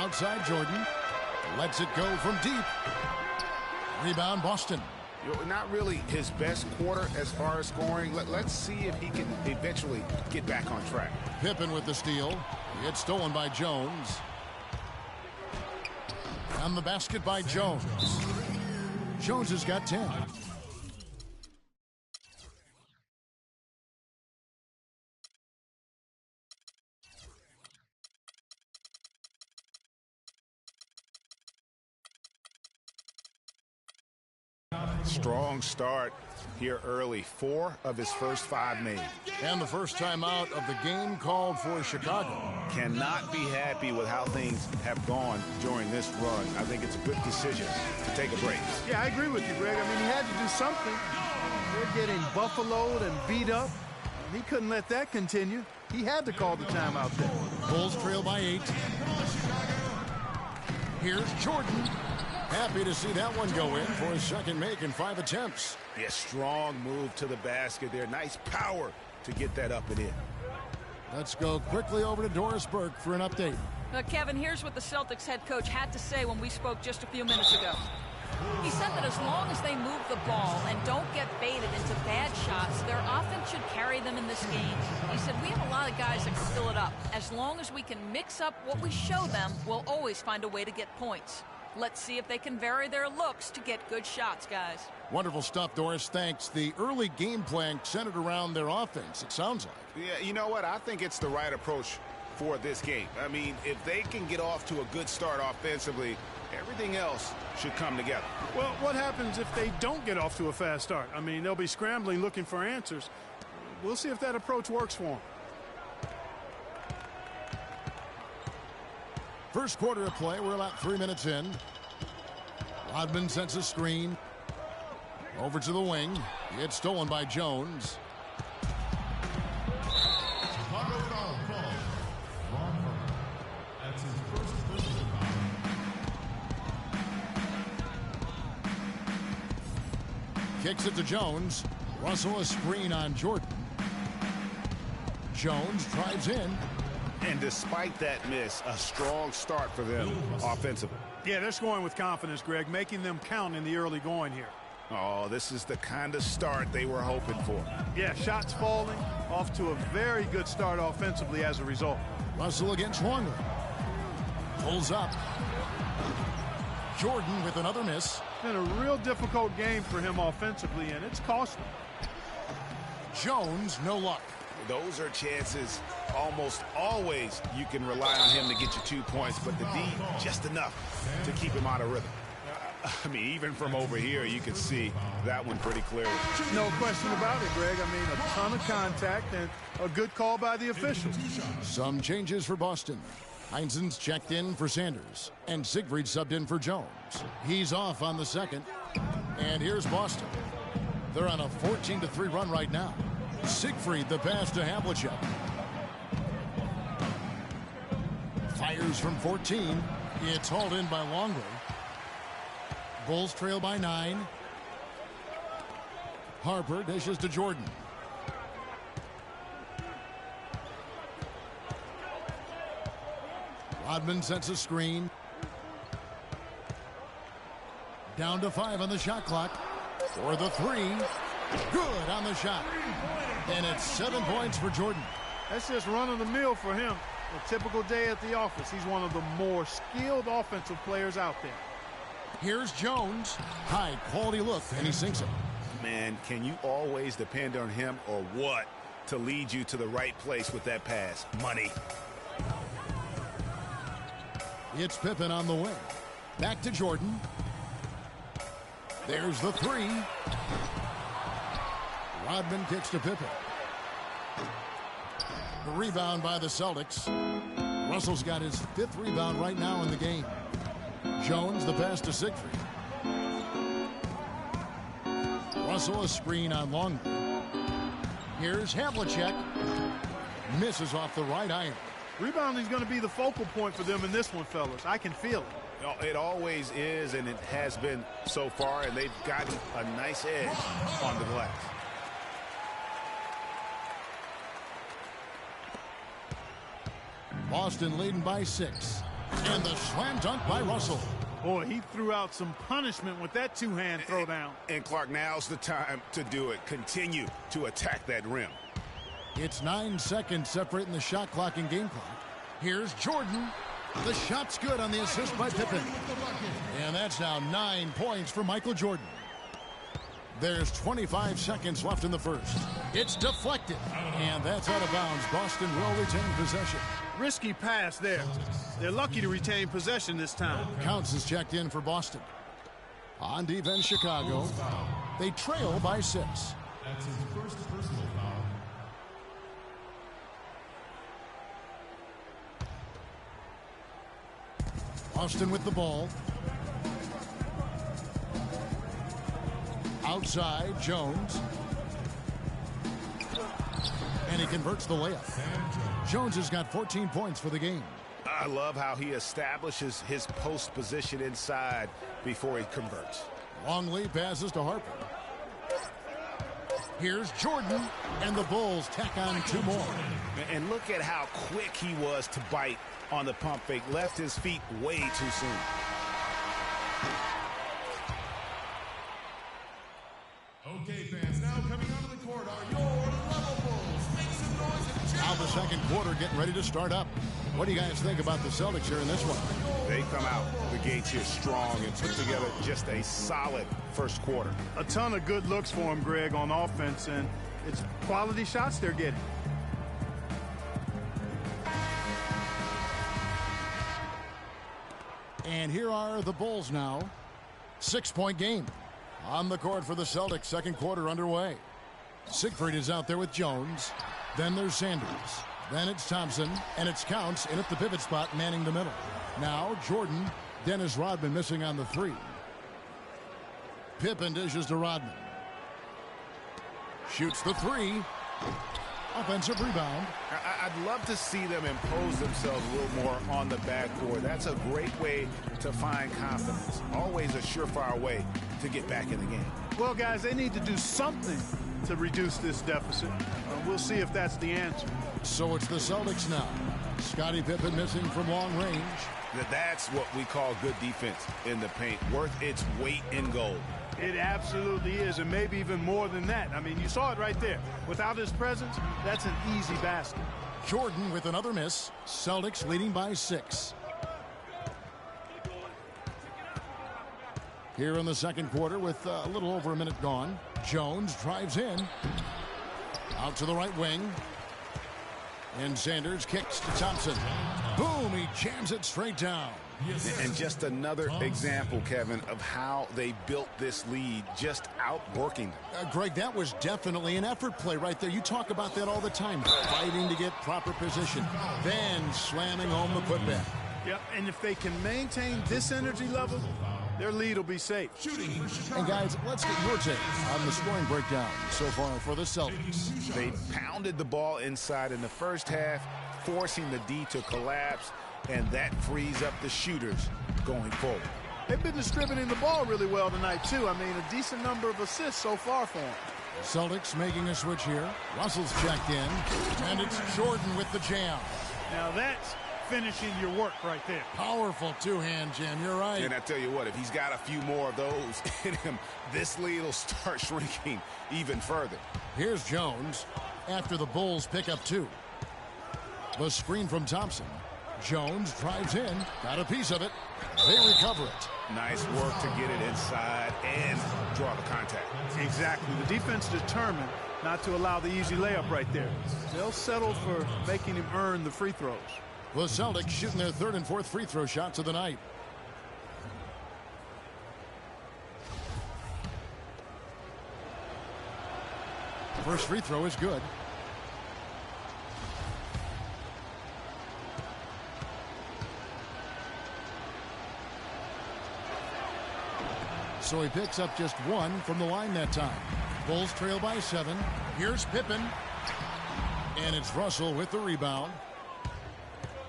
Outside Jordan. Lets it go from deep. Rebound Boston. Not really his best quarter as far as scoring. Let's see if he can eventually get back on track. Pippen with the steal. It's stolen by Jones. On the basket by Jones. Jones has got 10. Strong start here early. 4 of his first 5 made. And the first time out of the game called for Chicago. Cannot be happy with how things have gone during this run. I think it's a good decision to take a break. Yeah, I agree with you, Greg. I mean, he had to do something. They're getting buffaloed and beat up. And he couldn't let that continue. He had to call the timeout there. Bulls trail by 8. Here's Jordan. Happy to see that one go in for his second make in 5 attempts. Yeah, strong move to the basket there. Nice power to get that up and in. Let's go quickly over to Doris Burke for an update. Kevin, here's what the Celtics head coach had to say when we spoke just a few minutes ago. He said that as long as they move the ball and don't get baited into bad shots, their offense should carry them in this game. He said, we have a lot of guys that can fill it up. As long as we can mix up what we show them, we'll always find a way to get points. Let's see if they can vary their looks to get good shots, guys. Wonderful stuff, Doris. Thanks. The early game plan centered around their offense, it sounds like. Yeah, you know what? I think it's the right approach for this game. I mean, if they can get off to a good start offensively, everything else should come together. Well, what happens if they don't get off to a fast start? I mean, they'll be scrambling looking for answers. We'll see if that approach works for them. First quarter of play, we're about 3 minutes in. Rodman sends a screen. Over to the wing. It's stolen by Jones. Kicks it to Jones. Russell a screen on Jordan. Jones drives in. And despite that miss, a strong start for them offensively. Yeah, they're scoring with confidence, Greg, making them count in the early going here. Oh, this is the kind of start they were hoping for. Yeah, shots falling, off to a very good start offensively as a result. Russell against Longley. Pulls up. Jordan with another miss. It's been a real difficult game for him offensively, and it's costly. Jones, no luck. Those are chances almost always you can rely on him to get you 2 points, but the D just enough to keep him out of rhythm. I mean, even from over here, you can see that one pretty clearly. No question about it, Greg. I mean, a ton of contact and a good call by the officials. Some changes for Boston. Heinzen's checked in for Sanders, and Siegfried subbed in for Jones. He's off on the second, and here's Boston. They're on a 14-3 run right now. Siegfried the pass to Havlicek. Fires from 14. It's hauled in by Longley. Bulls trail by 9. Harper dishes to Jordan. Rodman sets a screen. Down to 5 on the shot clock. For the 3. Good on the shot. And it's 7 points for Jordan. That's just run-of-the-mill for him. A typical day at the office. He's one of the more skilled offensive players out there. Here's Jones. High quality look, and he sinks it. Man, can you always depend on him or what to lead you to the right place with that pass? Money. It's Pippen on the wing. Back to Jordan. There's the 3. Rodman kicks to Pippen. The rebound by the Celtics. Russell's got his 5th rebound right now in the game. Jones the pass to Siegfried. Russell a screen on Longley. Here's Havlicek. Misses off the right iron. Rebounding is going to be the focal point for them in this one, fellas. I can feel it. It always is, and it has been so far, and they've gotten a nice edge on the glass. Boston leading by 6. And the slam dunk by Russell. Boy, he threw out some punishment with that two-hand throwdown. And Clark, now's the time to do it. Continue to attack that rim. It's 9 seconds separating the shot clock and game clock. Here's Jordan. The shot's good on the assist by Pippen. And that's now 9 points for Michael Jordan. There's 25 seconds left in the first. It's deflected. And that's out of bounds. Boston will retain possession. Risky pass there. They're lucky to retain possession this time. Counts is checked in for Boston. On defense, Chicago. They trail by 6. That's his first personal foul. Boston with the ball. Outside, Jones. And he converts the layup. Jones has got 14 points for the game. I love how he establishes his post position inside before he converts. Longley passes to Harper. Here's Jordan, and the Bulls tack on 2 more. And look at how quick he was to bite on the pump fake. Left his feet way too soon. Okay, fans, now coming onto the court are your Level Bulls. Make some noise and cheer. Now the second quarter getting ready to start up. What do you guys think about the Celtics here in this one? They come out the gates here strong and put together just a solid first quarter. A ton of good looks for him, Greg, on offense, and it's quality shots they're getting. And here are the Bulls now. 6-point game. On the court for the Celtics, second quarter underway. Siegfried is out there with Jones. Then there's Sanders. Then it's Thompson, and it's Counts in at the pivot spot, manning the middle. Now Jordan, Dennis Rodman missing on the 3. Pippen dishes to Rodman. Shoots the 3. Offensive rebound. I'd love to see them impose themselves a little more on the backcourt. That's a great way to find confidence. Always a surefire way to get back in the game. Well, guys, they need to do something to reduce this deficit. We'll see if that's the answer. So it's the Celtics now. Scottie Pippen missing from long range. That's what we call good defense in the paint. Worth its weight in gold. It absolutely is, and maybe even more than that. I mean, you saw it right there. Without his presence, that's an easy basket. Jordan with another miss. Celtics leading by 6. Here in the second quarter with a little over a minute gone. Jones drives in. Out to the right wing. And Sanders kicks to Thompson. Boom, he jams it straight down. And just another example, Kevin, of how they built this lead, just outworking them. Greg, that was definitely an effort play right there. You talk about that all the time. Fighting to get proper position. Then slamming home the putback. Yep, and if they can maintain this energy level, their lead will be safe. And guys, let's get your take on the scoring breakdown so far for the Celtics. They pounded the ball inside in the first half, forcing the D to collapse, and that frees up the shooters going forward. They've been distributing the ball really well tonight, too. I mean, a decent number of assists so far for them. Celtics making a switch here. Russell's checked in, and it's Jordan with the jam. Now that's finishing your work right there. Powerful two-hand jam, you're right. And I tell you what, if he's got a few more of those in him, this lead will start shrinking even further. Here's Jones after the Bulls pick up 2. The screen from Thompson. Jones drives in, got a piece of it. They recover it. Nice work to get it inside and draw the contact. Exactly. The defense determined not to allow the easy layup right there. They'll settle for making him earn the free throws. The Celtics shooting their 3rd and 4th free throw shots of the night. First free throw is good. So he picks up just 1 from the line that time. Bulls trail by 7. Here's Pippen. And it's Russell with the rebound.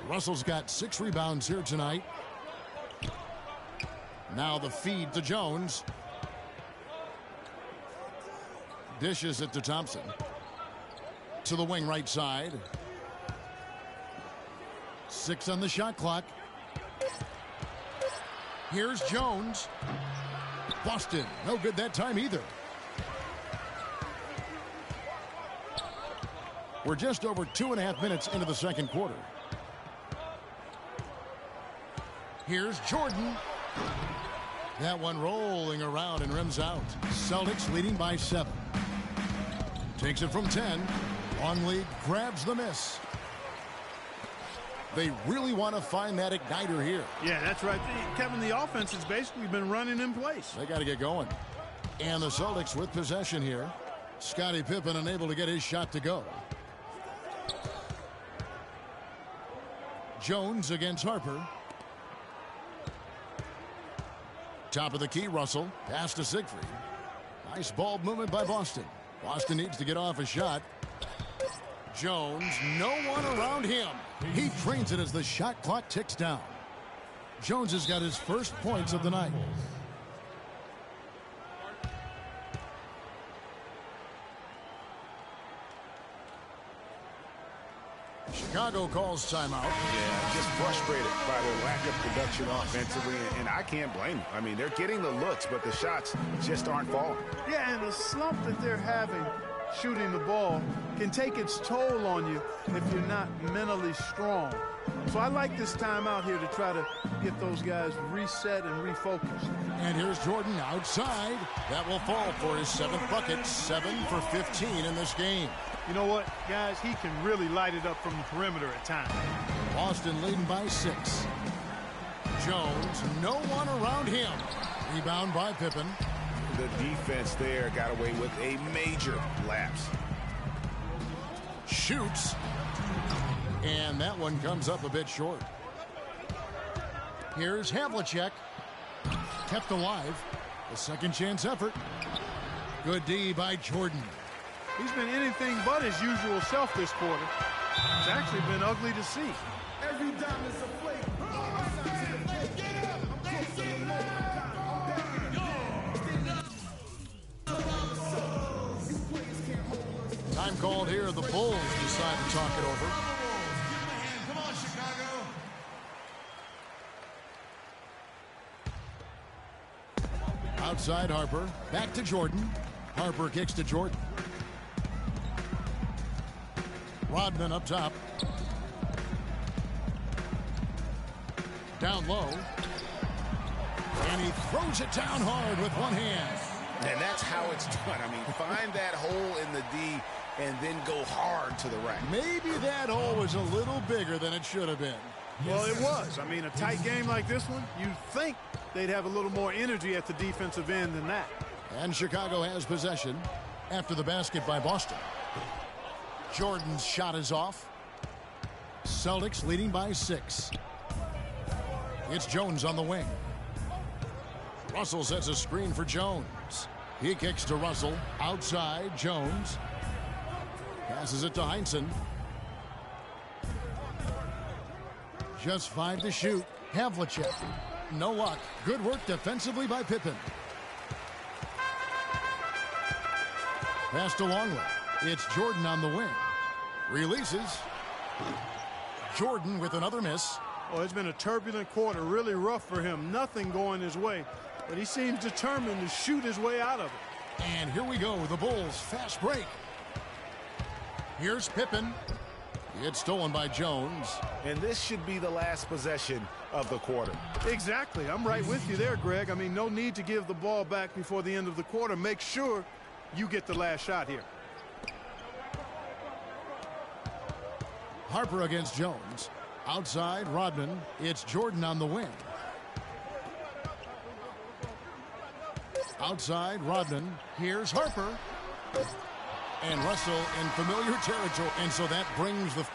Russell's got 6 rebounds here tonight. Now the feed to Jones. Dishes it to Thompson. To the wing right side. 6 on the shot clock. Here's Jones. Boston, no good that time either. We're just over 2.5 minutes into the second quarter. Here's Jordan. That one rolling around and rims out. Celtics leading by 7. Takes it from 10. Longley grabs the miss. They really want to find that igniter here. Yeah, that's right. Kevin, the offense has basically been running in place. They got to get going. And the Celtics with possession here. Scottie Pippen unable to get his shot to go. Jones against Harper. Top of the key, Russell. Pass to Siegfried. Nice ball movement by Boston. Boston needs to get off a shot. Jones, no one around him. He trains it as the shot clock ticks down. Jones has got his first points of the night. Chicago calls timeout. Yeah, just frustrated by their lack of production offensively, and I can't blame them. I mean, they're getting the looks, but the shots just aren't falling. Yeah, and the slump that they're having shooting the ball can take its toll on you if you're not mentally strong. So I like this timeout here to try to get those guys reset and refocused. And here's Jordan outside. That will fall for his 7th bucket. 7 for 15 in this game. You know what, guys? He can really light it up from the perimeter at times. Boston leading by 6. Jones, no one around him. Rebound by Pippen. The defense there got away with a major lapse. Shoots. And that one comes up a bit short. Here's Havlicek. Kept alive. A second chance effort. Good D by Jordan. He's been anything but his usual self this quarter. It's actually been ugly to see. Every diamond's a flake. Get up! I'm close to the line. Time called here. The Bulls decide to talk it over. Come on, Chicago. Outside Harper. Back to Jordan. Harper kicks to Jordan. Rodman up top. Down low. And he throws it down hard with one hand. And that's how it's done. I mean, find that hole in the D and then go hard to the rack. Maybe that hole was a little bigger than it should have been. Well, it was. I mean, a tight game like this one, you'd think they'd have a little more energy at the defensive end than that. And Chicago has possession after the basket by Boston. Jordan's shot is off. Celtics leading by 6. It's Jones on the wing. Russell sets a screen for Jones. He kicks to Russell. Outside, Jones. Passes it to Heinsohn. Just 5 to shoot. Havlicek. No luck. Good work defensively by Pippen. Pass to Longley. It's Jordan on the wing. Releases. Jordan with another miss. Oh, it's been a turbulent quarter, really rough for him. Nothing going his way, but he seems determined to shoot his way out of it. And here we go, the Bulls fast break. Here's Pippen. It's stolen by Jones. And this should be the last possession of the quarter. Exactly. I'm right with you there, Greg. I mean, no need to give the ball back before the end of the quarter. Make sure you get the last shot here. Harper against Jones. Outside, Rodman. It's Jordan on the wing. Outside, Rodman. Here's Harper. And Russell in familiar territory. And so that brings the...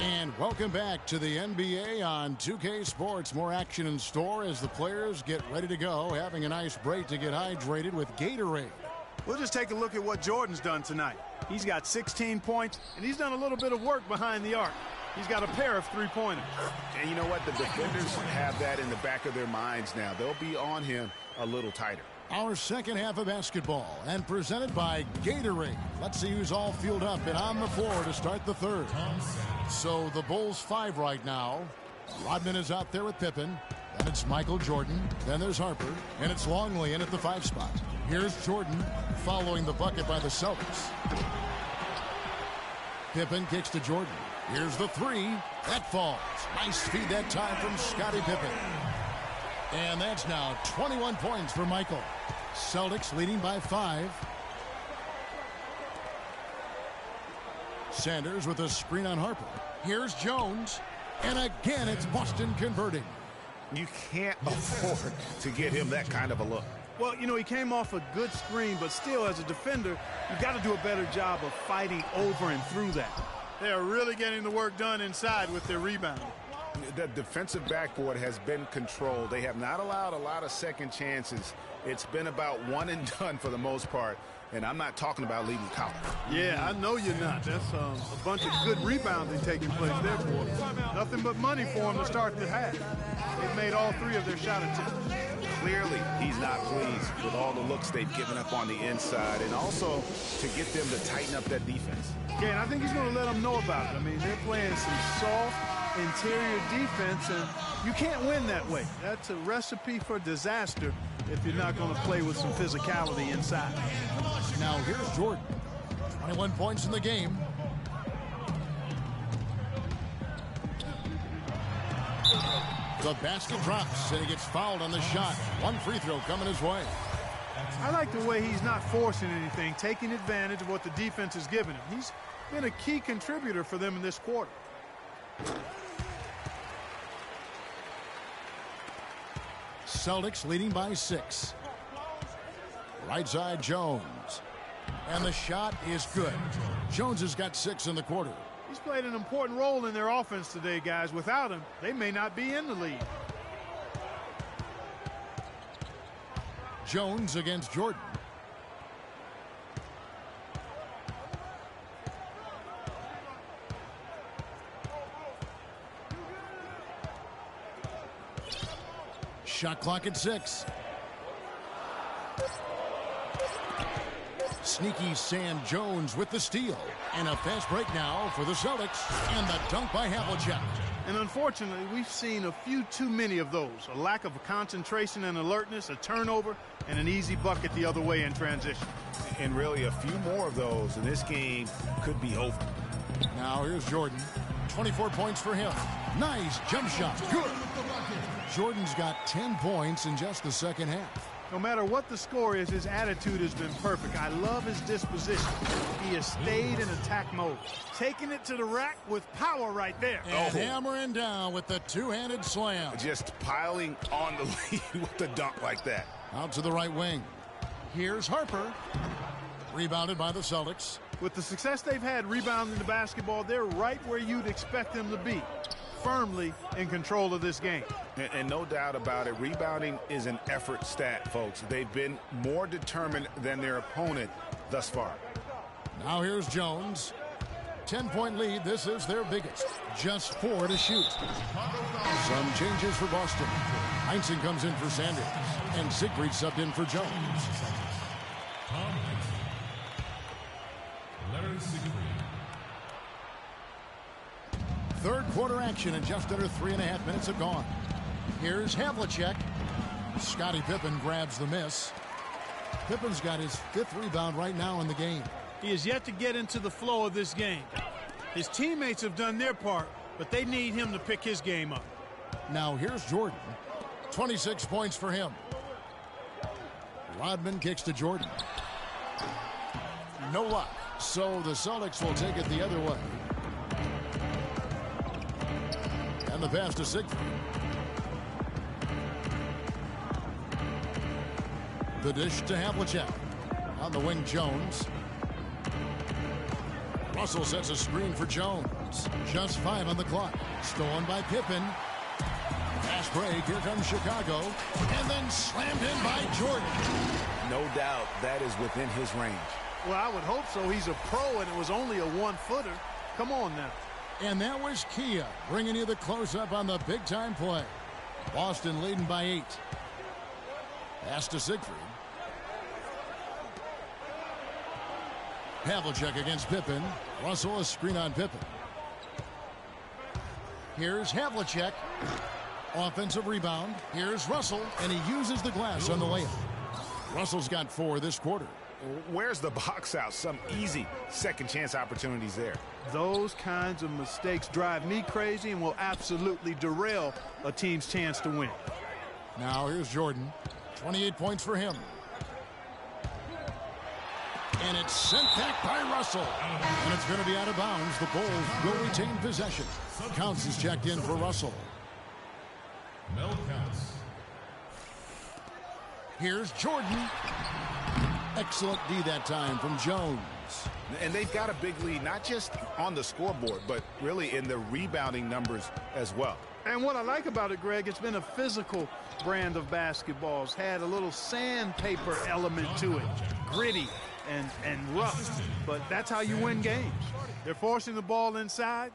And welcome back to the NBA on 2K Sports. More action in store as the players get ready to go. Having a nice break to get hydrated with Gatorade. We'll just take a look at what Jordan's done tonight. He's got 16 points, and he's done a little bit of work behind the arc. He's got a pair of three-pointers. And you know what? The defenders have that in the back of their minds now. They'll be on him a little tighter. Our second half of basketball, and presented by Gatorade. Let's see who's all fueled up and on the floor to start the third. So the Bulls 5 right now. Rodman is out there with Pippen. Then it's Michael Jordan. Then there's Harper. And it's Longley in at the 5 spot. Here's Jordan following the bucket by the Celtics. Pippen kicks to Jordan. Here's the 3. That falls. Nice feed that time from Scottie Pippen. And that's now 21 points for Michael. Celtics leading by 5. Sanders with a screen on Harper. Here's Jones. And again, it's Boston converting. You can't afford to get him that kind of a look. Well, you know, he came off a good screen, but still, as a defender, you got to do a better job of fighting over and through that. They are really getting the work done inside with their rebounding. The defensive backboard has been controlled. They have not allowed a lot of second chances. It's been about one and done for the most part. And I'm not talking about leading college. Yeah, I know you're not. That's a bunch of good rebounding taking place there, boy. Nothing but money for them to start the half. They've made all 3 of their shot attempts. Clearly, he's not pleased with all the looks they've given up on the inside, and also to get them to tighten up that defense. Yeah, and I think he's going to let them know about it. I mean, they're playing some soft interior defense, and you can't win that way. That's a recipe for disaster if you're not going to play with some physicality inside. Now here's Jordan. 21 points in the game. The basket drops, and he gets fouled on the shot. 1 free throw coming his way. I like the way he's not forcing anything, taking advantage of what the defense is giving him. He's been a key contributor for them in this quarter. Celtics leading by 6. Right side, Jones. And the shot is good. Jones has got 6 in the quarter. He's played an important role in their offense today, guys. Without him, they may not be in the lead. Jones against Jordan. Shot clock at 6. Sneaky Sam Jones with the steal. And a fast break now for the Celtics. And the dunk by Havlicek. And unfortunately, we've seen a few too many of those. A lack of concentration and alertness, a turnover, and an easy bucket the other way in transition. And really a few more of those, and this game could be over. Now here's Jordan. 24 points for him. Nice jump shot. Good. Jordan's got 10 points in just the second half. No matter what the score is, his attitude has been perfect. I love his disposition. He has stayed in attack mode. Taking it to the rack with power right there. And hammering down with the two-handed slam. Just piling on the lead with the dunk like that. Out to the right wing. Here's Harper. Rebounded by the Celtics. With the success they've had rebounding the basketball, they're right where you'd expect them to be. Firmly in control of this game. And no doubt about it, rebounding is an effort stat, folks. They've been more determined than their opponent thus far. Now here's Jones. 10-point lead. This is their biggest. Just 4 to shoot. Some changes for Boston. Heinsohn comes in for Sanders. And Siegfried subbed in for Jones. Third quarter action, and just under 3.5 minutes have gone. Here's Havlicek. Scottie Pippen grabs the miss. Pippen's got his 5th rebound right now in the game. He is yet to get into the flow of this game. His teammates have done their part, but they need him to pick his game up. Now here's Jordan. 26 points for him. Rodman kicks to Jordan. No luck. So the Celtics will take it the other way. And the pass to Siegfried. The dish to Havlicek. On the wing, Jones. Russell sets a screen for Jones. Just 5 on the clock. Stolen by Pippen. Fast break. Here comes Chicago. And then slammed in by Jordan. No doubt that is within his range. Well, I would hope so. He's a pro, and it was only a 1-footer. Come on now. And that was Kia bringing you the close-up on the big-time play. Boston leading by 8. Pass to Siegfried. Havlicek against Pippen. Russell a screen on Pippen. Here's Havlicek. Offensive rebound. Here's Russell, and he uses the glass on the layup. Russell's got 4 this quarter. Where's the box out? Some easy second chance opportunities there. Those kinds of mistakes drive me crazy and will absolutely derail a team's chance to win. Now here's Jordan. 28 points for him. And it's sent back by Russell. And it's going to be out of bounds. The Bulls will retain possession. Counts is checked in for Russell. Mel Counts. Here's Jordan. Excellent D that time from Jones. And they've got a big lead, not just on the scoreboard, but really in the rebounding numbers as well. And what I like about it, Greg, it's been a physical brand of basketball. It's had a little sandpaper element to it. Gritty and rough. But that's how you win games. They're forcing the ball inside,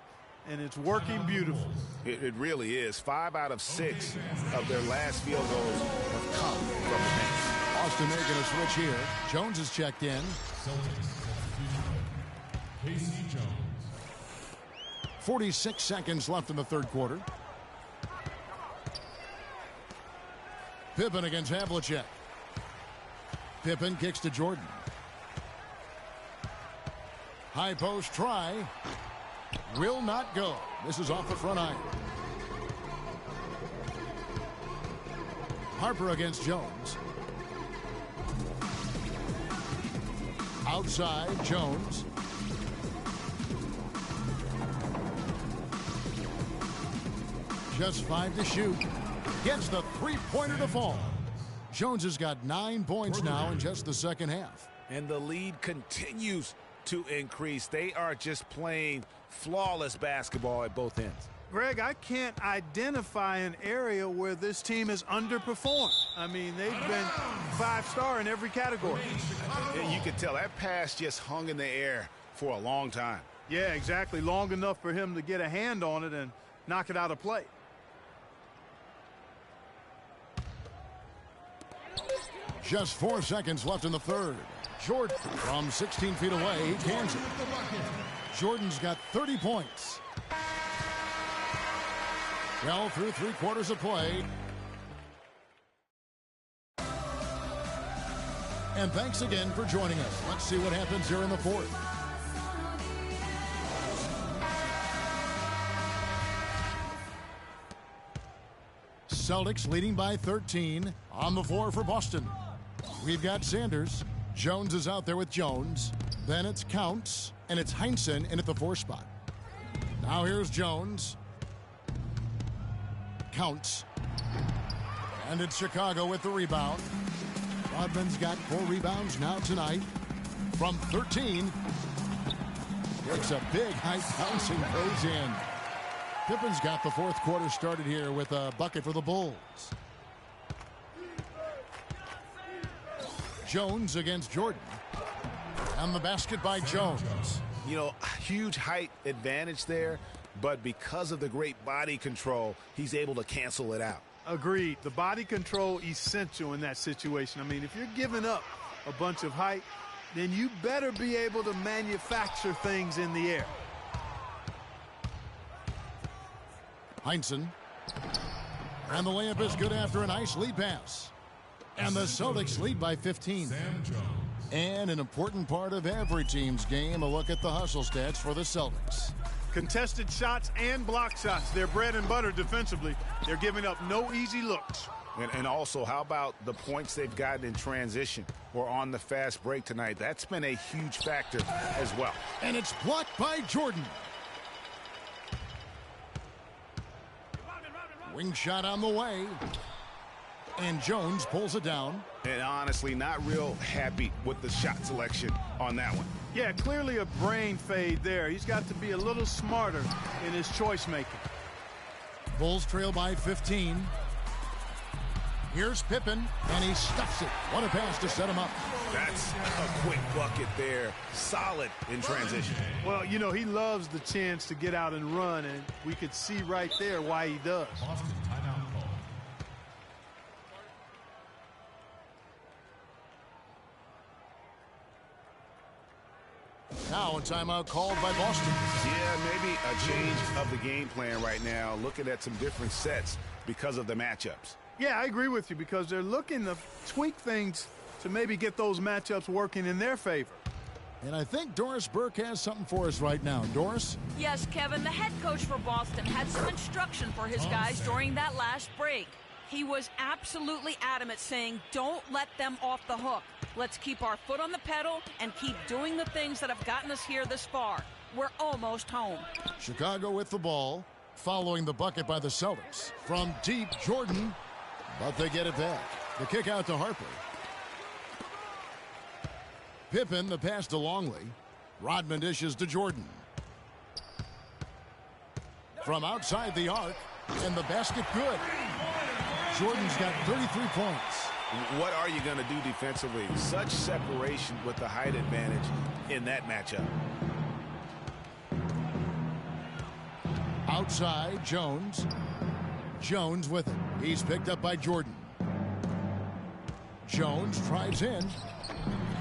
and it's working beautifully. It really is. 5 out of 6 of their last field goals have come from the bench. Boston making a switch here. Jones is checked in. Celtics substitution. Casey Jones. 46 seconds left in the third quarter. Pippen against Havlicek. Pippen kicks to Jordan. High post try. Will not go. This is off the front iron. Harper against Jones. Outside, Jones. Just 5 to shoot. Gets the three-pointer to fall. Jones has got 9 points now in just the second half. And the lead continues to increase. They are just playing flawless basketball at both ends. Greg, I can't identify an area where this team has underperformed. I mean, they've been 5-star in every category. And you can tell that pass just hung in the air for a long time. Yeah, exactly. Long enough for him to get a hand on it and knock it out of play. Just 4 seconds left in the third. Jordan from 16 feet away. He cans it. Jordan's got 30 points. Well, through 3 quarters of play. And thanks again for joining us. Let's see what happens here in the fourth. Celtics leading by 13 on the floor for Boston. We've got Sanders. Jones is out there with Jones. Then it's Counts, and it's Heinsohn in at the 4 spot. Now here's Jones. Counts. And it's Chicago with the rebound. Rodman's got 4 rebounds now tonight. From 13. Takes a big high bounce and goes in. Pippen's got the fourth quarter started here with a bucket for the Bulls. Jones against Jordan. And the basket by Jones. You know, huge height advantage there, but because of the great body control, he's able to cancel it out. Agreed. The body control essential in that situation. I mean, if you're giving up a bunch of height, then you better be able to manufacture things in the air. Heinsohn. And the layup is good after a nice lead pass. And the Celtics lead by 15. Sam Jones. And an important part of every team's game, a look at the hustle stats for the Celtics. Contested shots and block shots. They're bread and butter defensively. They're giving up no easy looks. And also, how about the points they've gotten in transition or on the fast break tonight? That's been a huge factor as well. And it's blocked by Jordan. Wing shot on the way. And Jones pulls it down. And honestly, not real happy with the shot selection on that one. Yeah, clearly a brain fade there. He's got to be a little smarter in his choice making. Bulls trail by 15. Here's Pippen, and he stuffs it. What a pass to set him up. That's a quick bucket there. Solid in transition. Well, you know, he loves the chance to get out and run, and we could see right there why he does. Boston timeout call. Now, timeout called by Boston. Yeah, maybe a change of the game plan right now, looking at some different sets because of the matchups. Yeah, I agree with you because they're looking to tweak things to maybe get those matchups working in their favor. And I think Doris Burke has something for us right now. Doris? Yes, Kevin, the head coach for Boston had some instruction for his guys during that last break. He was absolutely adamant, saying, don't let them off the hook. Let's keep our foot on the pedal and keep doing the things that have gotten us here this far. We're almost home. Chicago with the ball, following the bucket by the Celtics. From deep, Jordan, but they get it back. The kick out to Harper. Pippen, the pass to Longley. Rodman dishes to Jordan. From outside the arc, and the basket good. Jordan's got 33 points. What are you going to do defensively? Such separation with the height advantage in that matchup. Outside, Jones. Jones with it. He's picked up by Jordan. Jones drives in.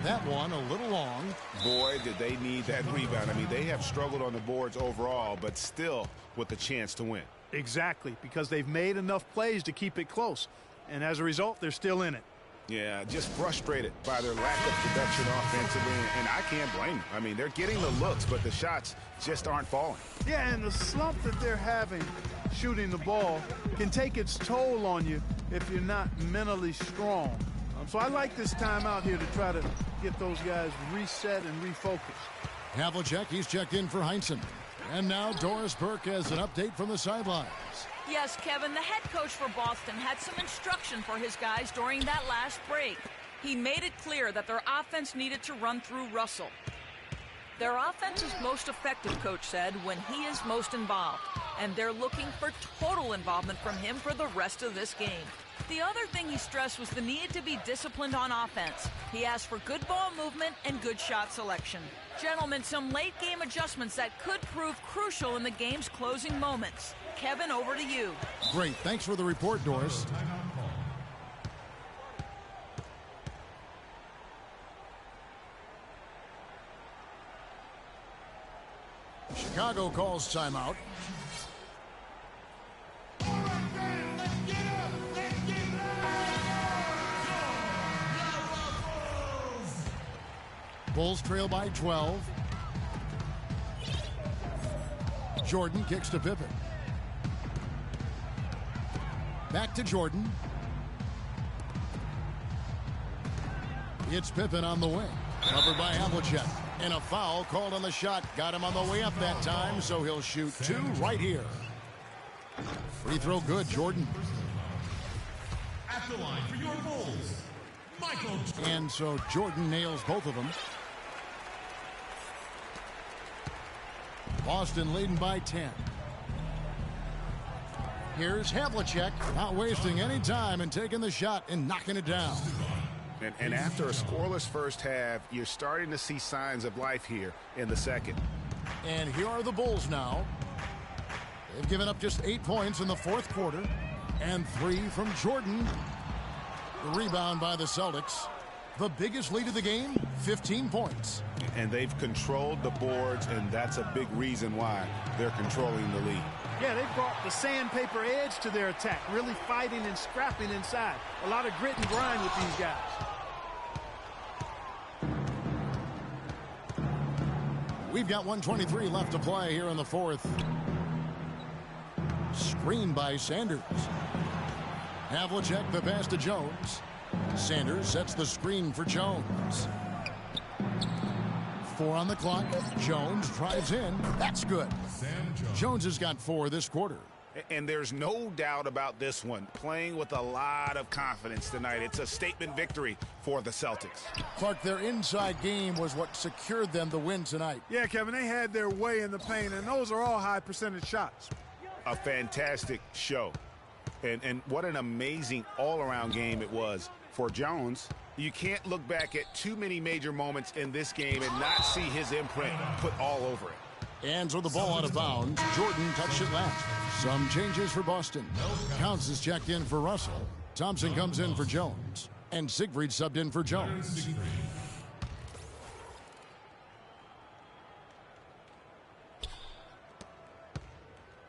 That one a little long. Boy, did they need that rebound. I mean, they have struggled on the boards overall, but still with a chance to win. Exactly, because they've made enough plays to keep it close. And as a result, they're still in it. Yeah, just frustrated by their lack of production offensively, and I can't blame them. I mean, they're getting the looks, but the shots just aren't falling. Yeah, and the slump that they're having shooting the ball can take its toll on you if you're not mentally strong. So I like this timeout here to try to get those guys reset and refocused. Havlicek, he's checked in for Heinsohn. And now Doris Burke has an update from the sidelines. Yes, Kevin, the head coach for Boston had some instruction for his guys during that last break. He made it clear that their offense needed to run through Russell. Their offense is most effective, Coach said, when he is most involved. And they're looking for total involvement from him for the rest of this game. The other thing he stressed was the need to be disciplined on offense. He asked for good ball movement and good shot selection. Gentlemen, some late-game adjustments that could prove crucial in the game's closing moments. Kevin, over to you. Great. Thanks for the report, Doris. Chicago calls timeout. Bulls trail by 12. Jordan kicks to Pippen. Back to Jordan. It's Pippen on the wing. Covered by Havlicek. And a foul called on the shot. Got him on the way up that time, so he'll shoot two right here. Free throw good, Jordan. At the line for your Bulls, Michael. And so Jordan nails both of them. Boston leading by 10. Here's Havlicek, not wasting any time and taking the shot and knocking it down. And after a scoreless first half, you're starting to see signs of life here in the second. And here are the Bulls now. They've given up just 8 points in the fourth quarter. And 3 from Jordan. The rebound by the Celtics. The biggest lead of the game, 15 points. And they've controlled the boards, and that's a big reason why they're controlling the lead. Yeah, they brought the sandpaper edge to their attack, really fighting and scrapping inside. A lot of grit and grind with these guys. We've got 1:23 left to play here in the fourth. Screen by Sanders. Havlicek, the pass to Jones. Sanders sets the screen for Jones. 4 on the clock. Jones drives in. That's good. Jones has got 4 this quarter. And there's no doubt about this one. Playing with a lot of confidence tonight. It's a statement victory for the Celtics. Clark, their inside game was what secured them the win tonight. Yeah, Kevin, they had their way in the paint, and those are all high percentage shots. A fantastic show. And what an amazing all-around game it was for Jones. You can't look back at too many major moments in this game and not see his imprint put all over it. And so the ball out of bounds. Jordan touched it last. Some changes for Boston. Counts is checked in for Russell. Thompson comes in for Jones. And Siegfried subbed in for Jones.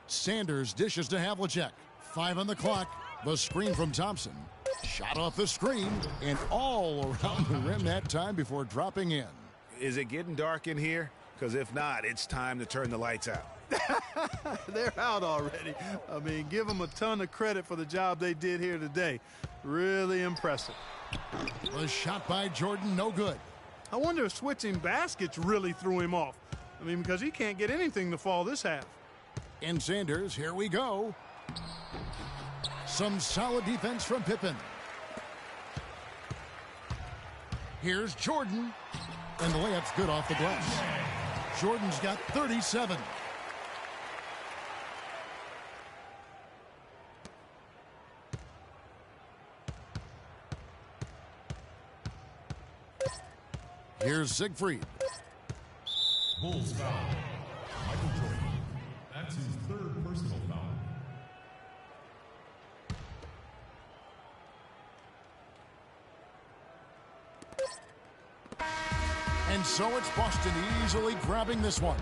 Sanders dishes to Havlicek. 5 on the clock. The screen from Thompson. Shot off the screen and all around the rim that time before dropping in. Is it getting dark in here? Because if not, it's time to turn the lights out. They're out already. I mean, give them a ton of credit for the job they did here today. Really impressive. The shot by Jordan, no good. I wonder if switching baskets really threw him off. I mean, because he can't get anything to fall this half. And Sanders, here we go. Some solid defense from Pippen. Here's Jordan. And the layup's good off the glass. Jordan's got 37. Here's Siegfried. Bulls foul. Michael Jordan. That's his 3rd personal foul. And so it's Boston easily grabbing this one.